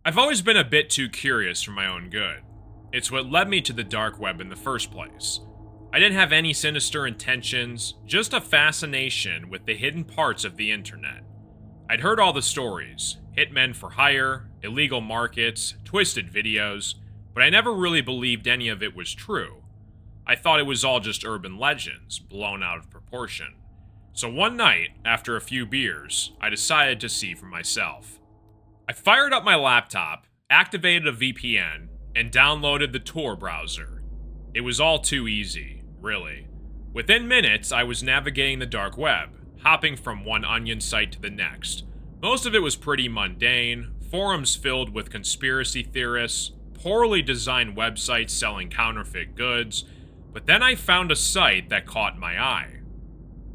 I've always been a bit too curious for my own good. It's what led me to the dark web in the first place. I didn't have any sinister intentions, just a fascination with the hidden parts of the internet. I'd heard all the stories, hitmen for hire, illegal markets, twisted videos, but I never really believed any of it was true. I thought it was all just urban legends, blown out of proportion. So one night, after a few beers, I decided to see for myself. I fired up my laptop, activated a VPN, and downloaded the Tor browser. It was all too easy, really. Within minutes, I was navigating the dark web, hopping from one onion site to the next. Most of it was pretty mundane, forums filled with conspiracy theorists, poorly designed websites selling counterfeit goods, but then I found a site that caught my eye.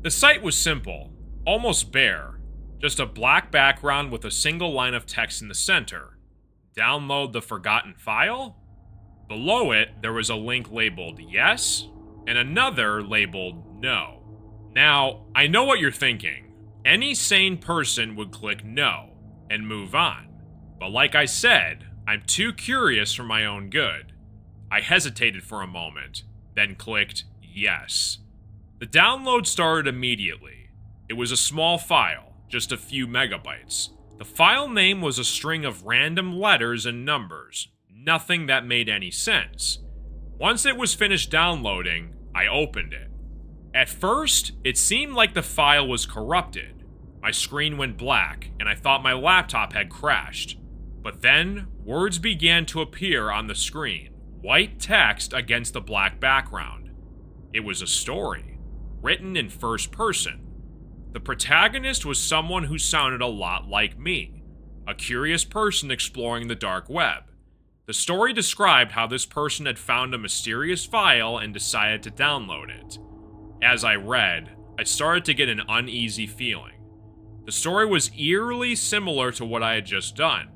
The site was simple, almost bare, just a black background with a single line of text in the center. Download the forgotten file? Below it, there was a link labeled yes, and another labeled no. Now, I know what you're thinking. Any sane person would click no and move on. But like I said, I'm too curious for my own good. I hesitated for a moment, then clicked yes. The download started immediately. It was a small file, just a few megabytes. The file name was a string of random letters and numbers, nothing that made any sense. Once it was finished downloading, I opened it. At first, it seemed like the file was corrupted. My screen went black, and I thought my laptop had crashed. But then, words began to appear on the screen, white text against the black background. It was a story, written in first person. The protagonist was someone who sounded a lot like me, a curious person exploring the dark web. The story described how this person had found a mysterious file and decided to download it. As I read, I started to get an uneasy feeling. The story was eerily similar to what I had just done.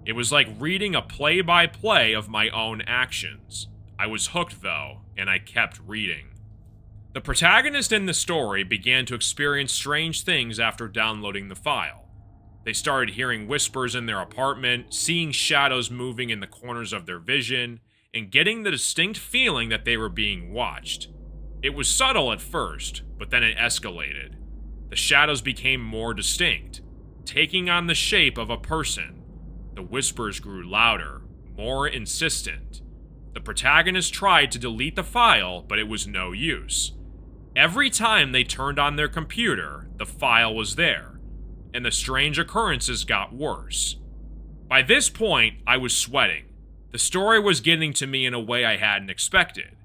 It was like reading a play-by-play of my own actions. I was hooked though, and I kept reading. The protagonist in the story began to experience strange things after downloading the file. They started hearing whispers in their apartment, seeing shadows moving in the corners of their vision, and getting the distinct feeling that they were being watched. It was subtle at first, but then it escalated. The shadows became more distinct, taking on the shape of a person. The whispers grew louder, more insistent. The protagonist tried to delete the file, but it was no use. Every time they turned on their computer, the file was there, and the strange occurrences got worse. By this point, I was sweating. The story was getting to me in a way I hadn't expected.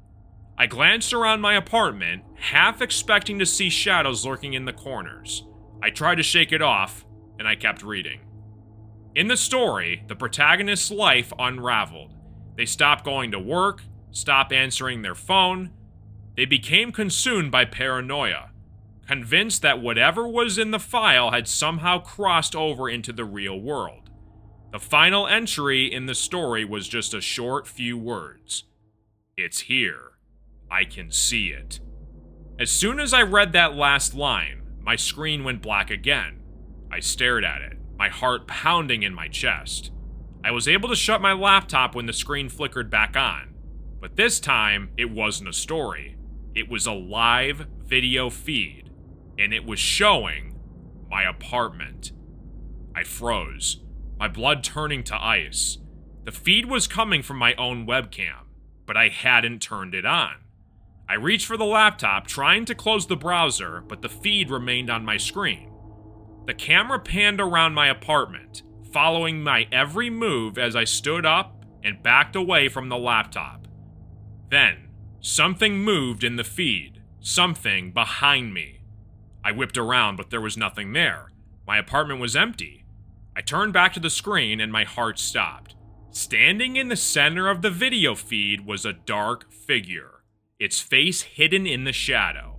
I glanced around my apartment, half expecting to see shadows lurking in the corners. I tried to shake it off, and I kept reading. In the story, the protagonist's life unraveled. They stopped going to work, stopped answering their phone. They became consumed by paranoia, convinced that whatever was in the file had somehow crossed over into the real world. The final entry in the story was just a short few words. It's here. I can see it. As soon as I read that last line, my screen went black again. I stared at it, my heart pounding in my chest. I was able to shut my laptop when the screen flickered back on, but this time it wasn't a story. It was a live video feed, and it was showing my apartment. I froze, my blood turning to ice. The feed was coming from my own webcam, but I hadn't turned it on. I reached for the laptop, trying to close the browser, but the feed remained on my screen. The camera panned around my apartment, following my every move as I stood up and backed away from the laptop. Then, something moved in the feed, something behind me. I whipped around, but there was nothing there. My apartment was empty. I turned back to the screen and my heart stopped. Standing in the center of the video feed was a dark figure, its face hidden in the shadow.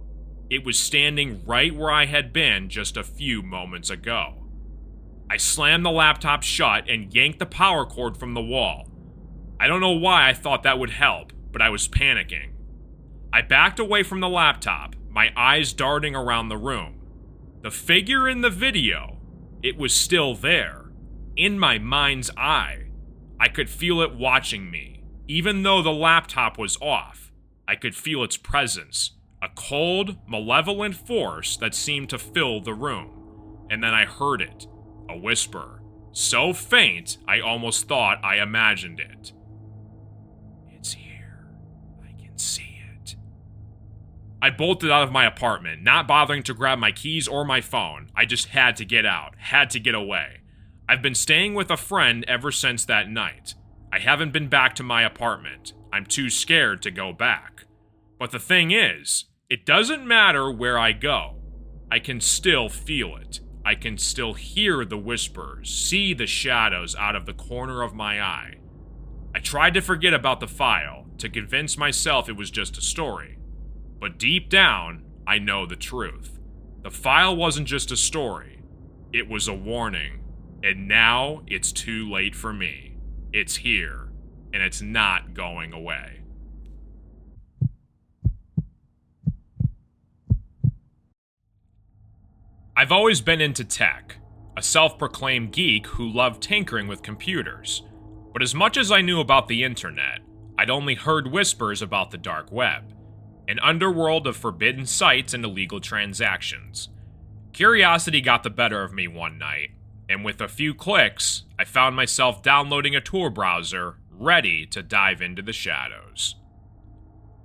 It was standing right where I had been just a few moments ago. I slammed the laptop shut and yanked the power cord from the wall. I don't know why I thought that would help, but I was panicking. I backed away from the laptop, my eyes darting around the room. The figure in the video, it was still there, in my mind's eye. I could feel it watching me. Even though the laptop was off, I could feel its presence, a cold, malevolent force that seemed to fill the room. And then I heard it, a whisper, so faint I almost thought I imagined it. It's here. I can see it. I bolted out of my apartment, not bothering to grab my keys or my phone. I just had to get out, had to get away. I've been staying with a friend ever since that night. I haven't been back to my apartment. I'm too scared to go back. But the thing is, it doesn't matter where I go. I can still feel it. I can still hear the whispers, see the shadows out of the corner of my eye. I tried to forget about the file, to convince myself it was just a story. But deep down, I know the truth. The file wasn't just a story. It was a warning. And now it's too late for me. It's here, and it's not going away. I've always been into tech, a self-proclaimed geek who loved tinkering with computers. But as much as I knew about the internet, I'd only heard whispers about the dark web, an underworld of forbidden sites and illegal transactions. Curiosity got the better of me one night, and with a few clicks, I found myself downloading a Tor browser, ready to dive into the shadows.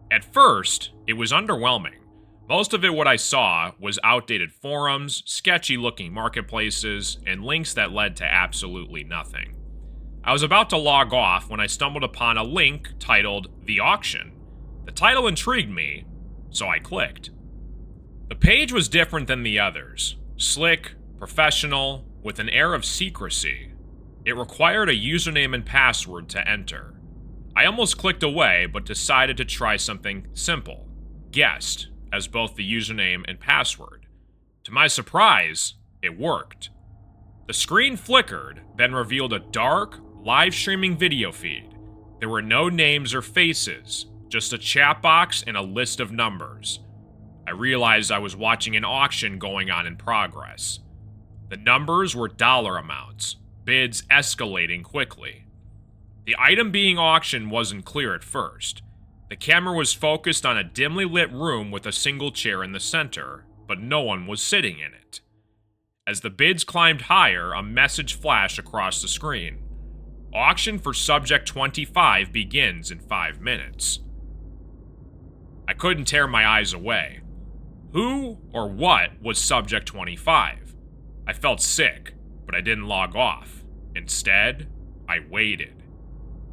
At first, it was underwhelming. Most of it what I saw was outdated forums, sketchy-looking marketplaces, and links that led to absolutely nothing. I was about to log off when I stumbled upon a link titled The Auction. The title intrigued me, so I clicked. The page was different than the others, slick, professional, with an air of secrecy. It required a username and password to enter. I almost clicked away, but decided to try something simple, guessed, as both the username and password. To my surprise, it worked. The screen flickered, then revealed a dark, live-streaming video feed. There were no names or faces, just a chat box and a list of numbers. I realized I was watching an auction going on in progress. The numbers were dollar amounts, bids escalating quickly. The item being auctioned wasn't clear at first. The camera was focused on a dimly lit room with a single chair in the center, but no one was sitting in it. As the bids climbed higher, a message flashed across the screen. Auction for Subject 25 begins in 5 minutes. I couldn't tear my eyes away. Who or what was Subject 25? I felt sick, but I didn't log off. Instead, I waited.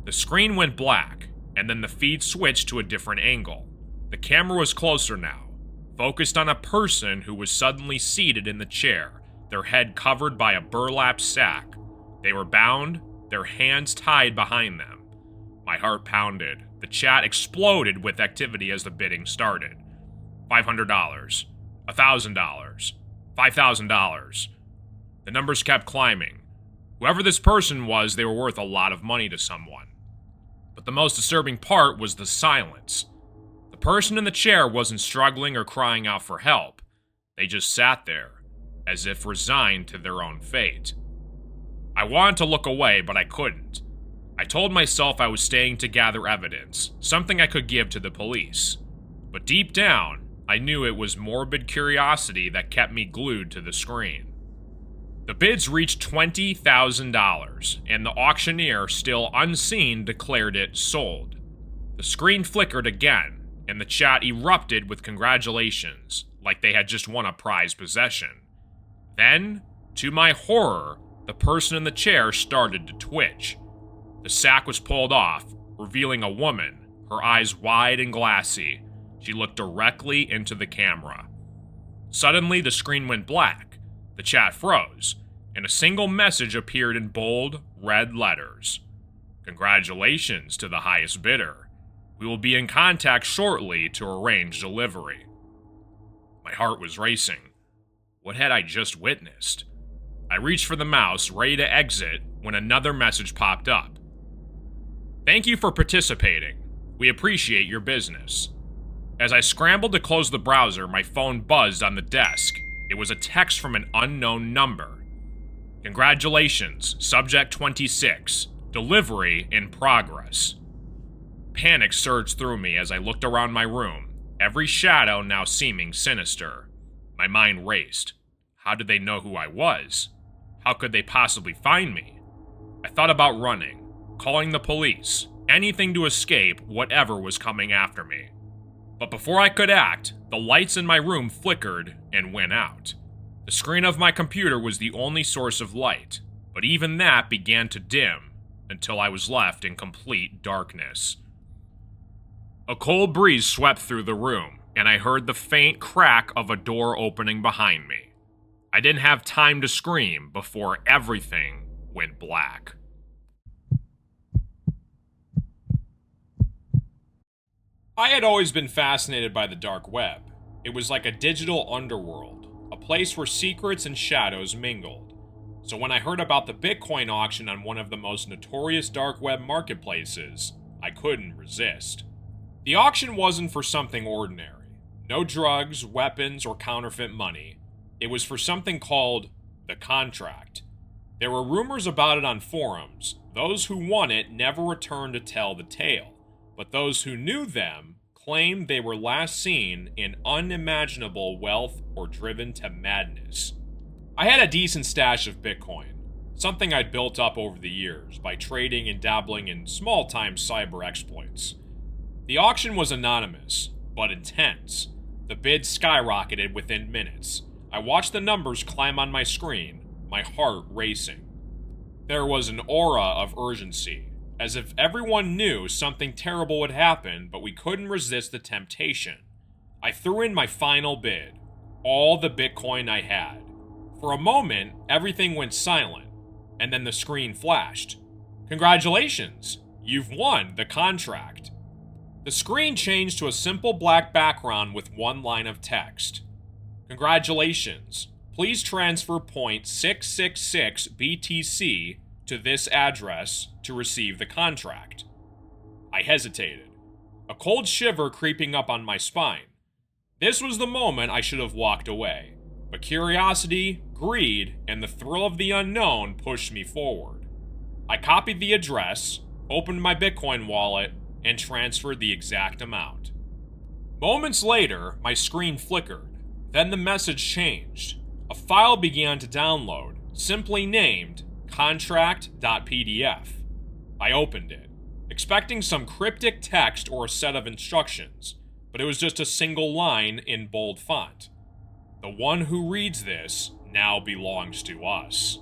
The screen went black, and then the feed switched to a different angle. The camera was closer now, focused on a person who was suddenly seated in the chair, their head covered by a burlap sack. They were bound, their hands tied behind them. My heart pounded. The chat exploded with activity as the bidding started. $500, $1,000, $5,000. The numbers kept climbing. Whoever this person was, they were worth a lot of money to someone. But the most disturbing part was the silence. The person in the chair wasn't struggling or crying out for help. They just sat there, as if resigned to their own fate. I wanted to look away, but I couldn't. I told myself I was staying to gather evidence, something I could give to the police. But deep down, I knew it was morbid curiosity that kept me glued to the screen. The bids reached $20,000, and the auctioneer, still unseen, declared it sold. The screen flickered again, and the chat erupted with congratulations, like they had just won a prized possession. Then, to my horror, the person in the chair started to twitch. The sack was pulled off, revealing a woman, her eyes wide and glassy. She looked directly into the camera. Suddenly, the screen went black. The chat froze, and a single message appeared in bold, red letters. Congratulations to the highest bidder. We will be in contact shortly to arrange delivery. My heart was racing. What had I just witnessed? I reached for the mouse, ready to exit, when another message popped up. Thank you for participating. We appreciate your business. As I scrambled to close the browser, my phone buzzed on the desk. It was a text from an unknown number. Congratulations, Subject 26. Delivery in progress. Panic surged through me as I looked around my room, every shadow now seeming sinister. My mind raced. How did they know who I was? How could they possibly find me? I thought about running, calling the police, anything to escape whatever was coming after me. But before I could act, the lights in my room flickered and went out. The screen of my computer was the only source of light, but even that began to dim until I was left in complete darkness. A cold breeze swept through the room, and I heard the faint crack of a door opening behind me. I didn't have time to scream before everything went black. I had always been fascinated by the dark web. It was like a digital underworld, a place where secrets and shadows mingled. So when I heard about the Bitcoin auction on one of the most notorious dark web marketplaces, I couldn't resist. The auction wasn't for something ordinary. No drugs, weapons, or counterfeit money. It was for something called the contract. There were rumors about it on forums. Those who won it never returned to tell the tale, but those who knew them claimed they were last seen in unimaginable wealth or driven to madness. I had a decent stash of Bitcoin, something I'd built up over the years by trading and dabbling in small-time cyber exploits. The auction was anonymous, but intense. The bid skyrocketed within minutes. I watched the numbers climb on my screen, my heart racing. There was an aura of urgency, as if everyone knew something terrible would happen, but we couldn't resist the temptation. I threw in my final bid, all the Bitcoin I had. For a moment, everything went silent, and then the screen flashed. Congratulations! You've won the contract. The screen changed to a simple black background with one line of text. Congratulations. Please transfer 0.666 BTC to this address to receive the contract. I hesitated, a cold shiver creeping up on my spine. This was the moment I should have walked away, but curiosity, greed, and the thrill of the unknown pushed me forward. I copied the address, opened my Bitcoin wallet, and transferred the exact amount. Moments later, my screen flickered. Then the message changed. A file began to download, simply named contract.pdf. I opened it, expecting some cryptic text or a set of instructions, but it was just a single line in bold font. The one who reads this now belongs to us.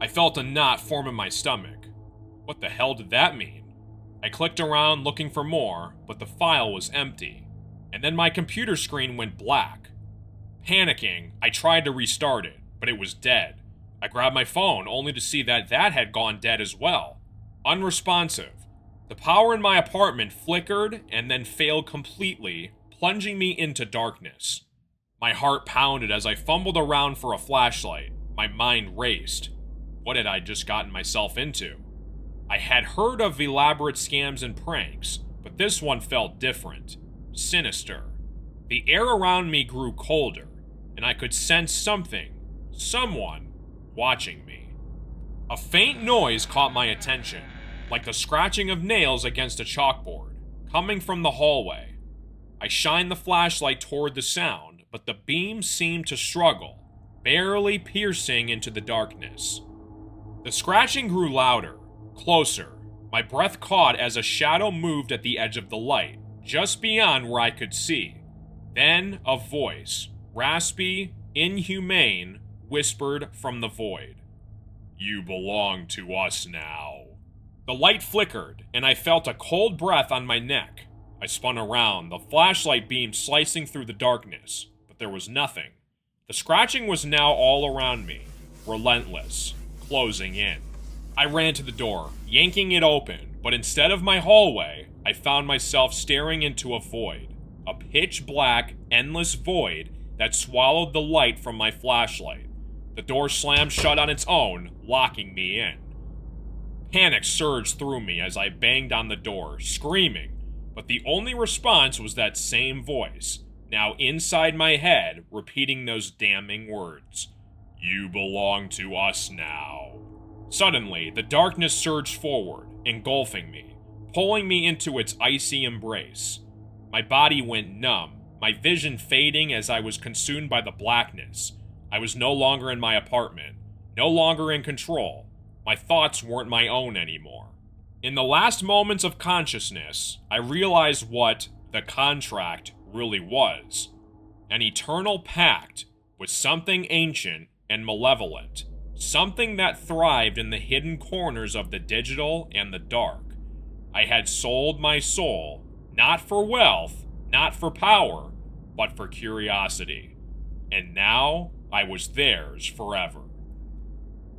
I felt a knot form in my stomach. What the hell did that mean? I clicked around looking for more, but the file was empty, and then my computer screen went black. Panicking, I tried to restart it, but it was dead. I grabbed my phone only to see that had gone dead as well. Unresponsive. The power in my apartment flickered and then failed completely, plunging me into darkness. My heart pounded as I fumbled around for a flashlight. My mind raced. What had I just gotten myself into? I had heard of elaborate scams and pranks, but this one felt different, sinister. The air around me grew colder, and I could sense someone, watching me. A faint noise caught my attention, like the scratching of nails against a chalkboard, coming from the hallway. I shined the flashlight toward the sound, but the beam seemed to struggle, barely piercing into the darkness. The scratching grew louder, closer. My breath caught as a shadow moved at the edge of the light, just beyond where I could see. Then a voice, raspy, inhumane, whispered from the void. You belong to us now. The light flickered, and I felt a cold breath on my neck. I spun around, the flashlight beam slicing through the darkness, but there was nothing. The scratching was now all around me, relentless, closing in. I ran to the door, yanking it open, but instead of my hallway, I found myself staring into a void. A pitch-black, endless void that swallowed the light from my flashlight. The door slammed shut on its own, locking me in. Panic surged through me as I banged on the door, screaming, but the only response was that same voice, now inside my head, repeating those damning words. You belong to us now. Suddenly, the darkness surged forward, engulfing me, pulling me into its icy embrace. My body went numb, my vision fading as I was consumed by the blackness. I was no longer in my apartment, no longer in control. My thoughts weren't my own anymore. In the last moments of consciousness, I realized what the contract really was. An eternal pact with something ancient and malevolent, something that thrived in the hidden corners of the digital and the dark. I had sold my soul, not for wealth, not for power, but for curiosity. And now I was theirs forever.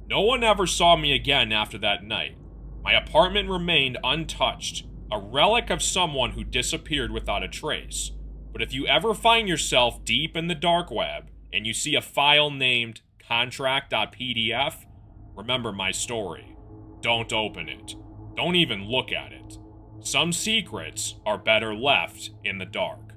No one ever saw me again after that night. My apartment remained untouched, a relic of someone who disappeared without a trace. But if you ever find yourself deep in the dark web and you see a file named contract.pdf, remember my story. Don't open it. Don't even look at it. Some secrets are better left in the dark.